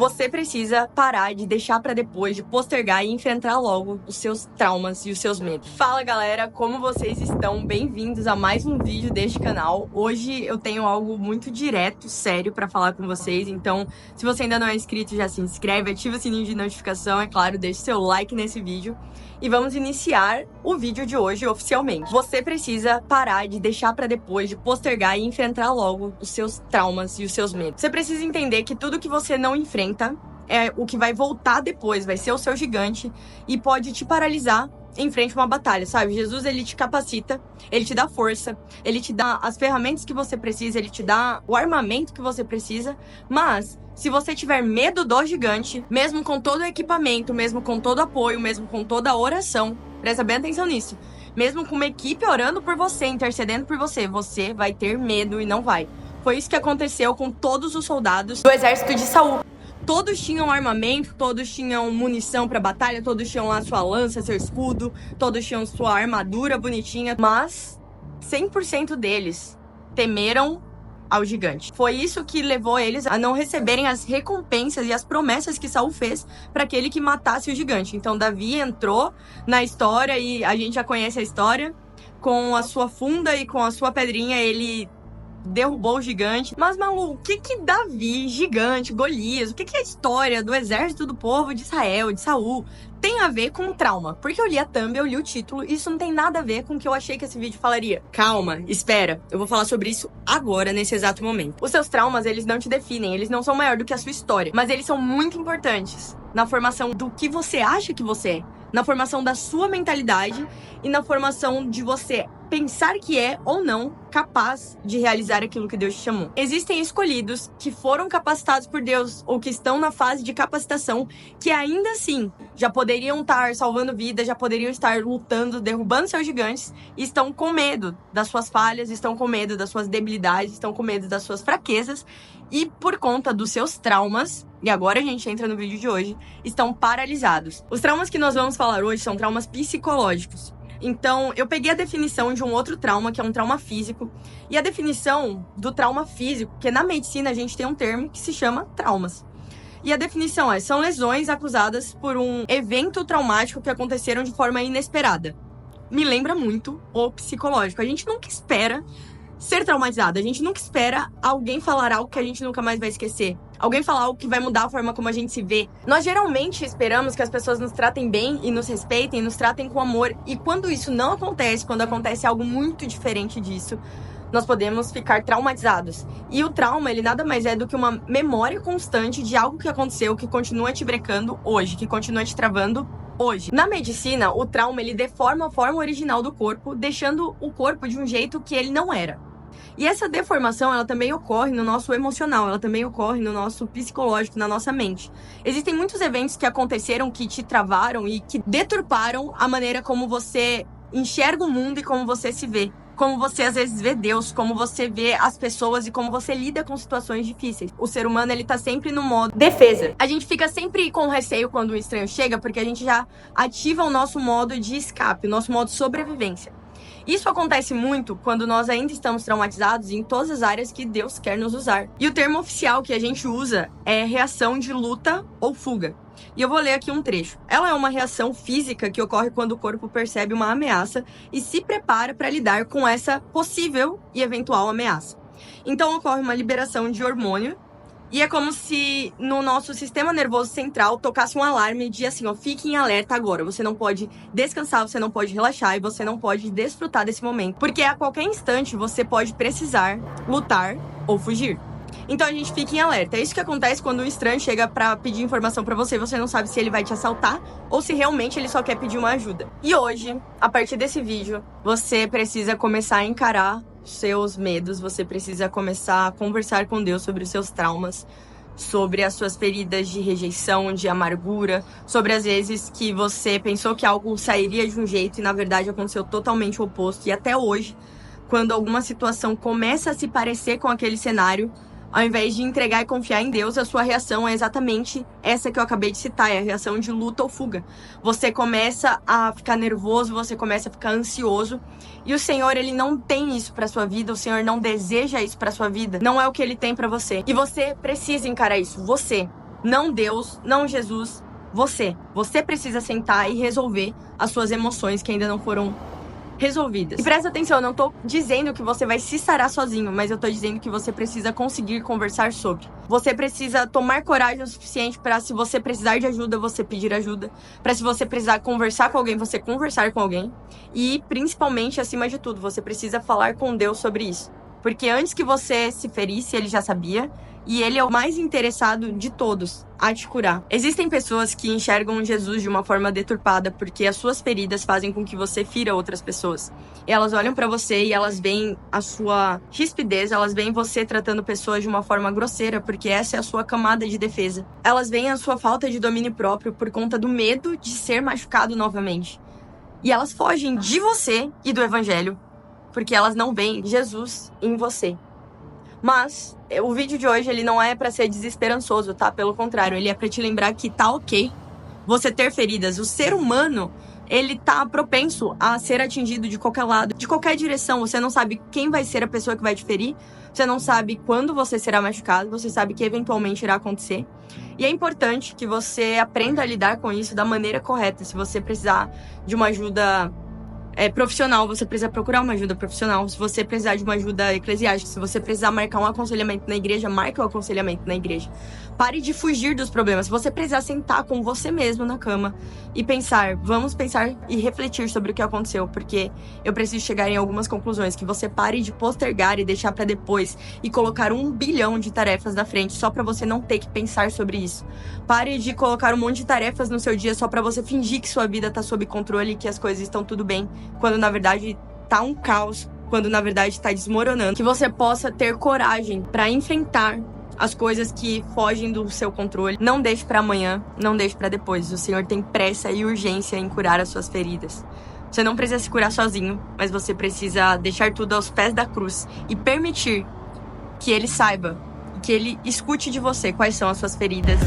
Você precisa parar de deixar pra depois, de postergar e enfrentar logo os seus traumas e os seus medos. Fala galera, como vocês estão? Bem-vindos a mais um vídeo deste canal. Hoje eu tenho algo muito direto, sério pra falar com vocês, então se você ainda não é inscrito, já se inscreve, ativa o sininho de notificação, é claro, deixe seu like nesse vídeo. E vamos iniciar o vídeo de hoje oficialmente. Você precisa parar de deixar pra depois, de postergar e enfrentar logo os seus traumas e os seus medos. Você precisa entender que tudo que você não enfrenta é o que vai voltar depois, vai ser o seu gigante e pode te paralisar em frente a uma batalha, sabe? Jesus, ele te capacita, ele te dá força, ele te dá as ferramentas que você precisa, ele te dá o armamento que você precisa, mas se você tiver medo do gigante, mesmo com todo o equipamento, mesmo com todo o apoio, mesmo com toda a oração, presta bem atenção nisso, mesmo com uma equipe orando por você, intercedendo por você, você vai ter medo e não vai. Foi isso que aconteceu com todos os soldados do exército de Saul. Todos tinham armamento, todos tinham munição pra batalha, todos tinham lá sua lança, seu escudo, todos tinham sua armadura bonitinha, mas 100% deles temeram ao gigante. Foi isso que levou eles a não receberem as recompensas e as promessas que Saul fez para aquele que matasse o gigante. Então Davi entrou na história e a gente já conhece a história. Com a sua funda e com a sua pedrinha, ele derrubou o gigante. Mas, Malu, o que Davi, gigante, Golias, o que a história do exército do povo de Israel, de Saul, tem a ver com trauma? Porque eu li a thumb, eu li o título, e isso não tem nada a ver com o que eu achei que esse vídeo falaria. Calma, espera, eu vou falar sobre isso agora, nesse exato momento. Os seus traumas, eles não te definem, eles não são maior do que a sua história, mas eles são muito importantes na formação do que você acha que você é, na formação da sua mentalidade e na formação de você pensar que é ou não capaz de realizar aquilo que Deus te chamou. Existem escolhidos que foram capacitados por Deus ou que estão na fase de capacitação que ainda assim já poderiam estar salvando vidas, já poderiam estar lutando, derrubando seus gigantes e estão com medo das suas falhas, estão com medo das suas debilidades, estão com medo das suas fraquezas e por conta dos seus traumas, e agora a gente entra no vídeo de hoje, estão paralisados. Os traumas que nós vamos falar hoje são traumas psicológicos. Então, eu peguei a definição de um outro trauma, que é um trauma físico, e a definição do trauma físico, que na medicina a gente tem um termo que se chama traumas. E a definição são lesões acusadas por um evento traumático que aconteceram de forma inesperada. Me lembra muito o psicológico. A gente nunca espera ser traumatizado, a gente nunca espera alguém falar algo que a gente nunca mais vai esquecer. Alguém falar algo que vai mudar a forma como a gente se vê. Nós geralmente esperamos que as pessoas nos tratem bem e nos respeitem, nos tratem com amor. E quando isso não acontece, quando acontece algo muito diferente disso, nós podemos ficar traumatizados. E o trauma, ele nada mais é do que uma memória constante de algo que aconteceu, que continua te brecando hoje, que continua te travando hoje. Na medicina, o trauma, ele deforma a forma original do corpo, deixando o corpo de um jeito que ele não era. E essa deformação, ela também ocorre no nosso emocional, ela também ocorre no nosso psicológico, na nossa mente. Existem muitos eventos que aconteceram, que te travaram e que deturparam a maneira como você enxerga o mundo e como você se vê. Como você às vezes vê Deus, como você vê as pessoas e como você lida com situações difíceis. O ser humano, ele tá sempre no modo defesa. A gente fica sempre com receio quando um estranho chega, porque a gente já ativa o nosso modo de escape, o nosso modo de sobrevivência. Isso acontece muito quando nós ainda estamos traumatizados em todas as áreas que Deus quer nos usar. E o termo oficial que a gente usa é reação de luta ou fuga. E eu vou ler aqui um trecho. Ela é uma reação física que ocorre quando o corpo percebe uma ameaça e se prepara para lidar com essa possível e eventual ameaça. Então ocorre uma liberação de hormônio e é como se no nosso sistema nervoso central tocasse um alarme de assim, ó, fique em alerta agora. Você não pode descansar, você não pode relaxar e você não pode desfrutar desse momento. Porque a qualquer instante você pode precisar lutar ou fugir. Então a gente fica em alerta. É isso que acontece quando um estranho chega pra pedir informação pra você. Você não sabe se ele vai te assaltar ou se realmente ele só quer pedir uma ajuda. E hoje, a partir desse vídeo, você precisa começar a encarar seus medos, você precisa começar a conversar com Deus sobre os seus traumas, sobre as suas feridas de rejeição, de amargura, sobre as vezes que você pensou que algo sairia de um jeito e na verdade aconteceu totalmente o oposto. E até hoje, quando alguma situação começa a se parecer com aquele cenário, ao invés de entregar e confiar em Deus, a sua reação é exatamente essa que eu acabei de citar, é a reação de luta ou fuga. Você começa a ficar nervoso, você começa a ficar ansioso, e o Senhor, Ele não tem isso pra sua vida, o Senhor não deseja isso pra sua vida, não é o que Ele tem pra você. E você precisa encarar isso, você. Não Deus, não Jesus, você. Você precisa sentar e resolver as suas emoções que ainda não foram resolvidas. E presta atenção, eu não tô dizendo que você vai se sarar sozinho, mas eu tô dizendo que você precisa conseguir conversar sobre. Você precisa tomar coragem o suficiente para, se você precisar de ajuda, você pedir ajuda. Para, se você precisar conversar com alguém, você conversar com alguém. E, principalmente, acima de tudo, você precisa falar com Deus sobre isso. Porque antes que você se ferisse, ele já sabia. E ele é o mais interessado de todos a te curar. Existem pessoas que enxergam Jesus de uma forma deturpada porque as suas feridas fazem com que você fira outras pessoas. E elas olham pra você e elas veem a sua rispidez, elas veem você tratando pessoas de uma forma grosseira porque essa é a sua camada de defesa. Elas veem a sua falta de domínio próprio por conta do medo de ser machucado novamente. E elas fogem de você e do evangelho porque elas não veem Jesus em você. Mas o vídeo de hoje, ele não é pra ser desesperançoso, tá? Pelo contrário, ele é pra te lembrar que tá ok você ter feridas. O ser humano, ele tá propenso a ser atingido de qualquer lado, de qualquer direção. Você não sabe quem vai ser a pessoa que vai te ferir, você não sabe quando você será machucado, você sabe que eventualmente irá acontecer. E é importante que você aprenda a lidar com isso da maneira correta. Se você precisar de uma ajuda profissional, você precisa procurar uma ajuda profissional. Se você precisar de uma ajuda eclesiástica, se você precisar marcar um aconselhamento na igreja, marque o aconselhamento na igreja. Pare de fugir dos problemas. Se você precisar sentar com você mesmo na cama e pensar, vamos pensar e refletir sobre o que aconteceu, porque eu preciso chegar em algumas conclusões. Que você pare de postergar e deixar pra depois e colocar 1 bilhão de tarefas na frente só pra você não ter que pensar sobre isso. Pare de colocar um monte de tarefas no seu dia só pra você fingir que sua vida tá sob controle e que as coisas estão tudo bem, quando na verdade tá um caos, quando na verdade tá desmoronando. Que você possa ter coragem pra enfrentar as coisas que fogem do seu controle. Não deixe pra amanhã, não deixe pra depois. O Senhor tem pressa e urgência em curar as suas feridas. Você não precisa se curar sozinho, mas você precisa deixar tudo aos pés da cruz e permitir que Ele saiba, que Ele escute de você quais são as suas feridas.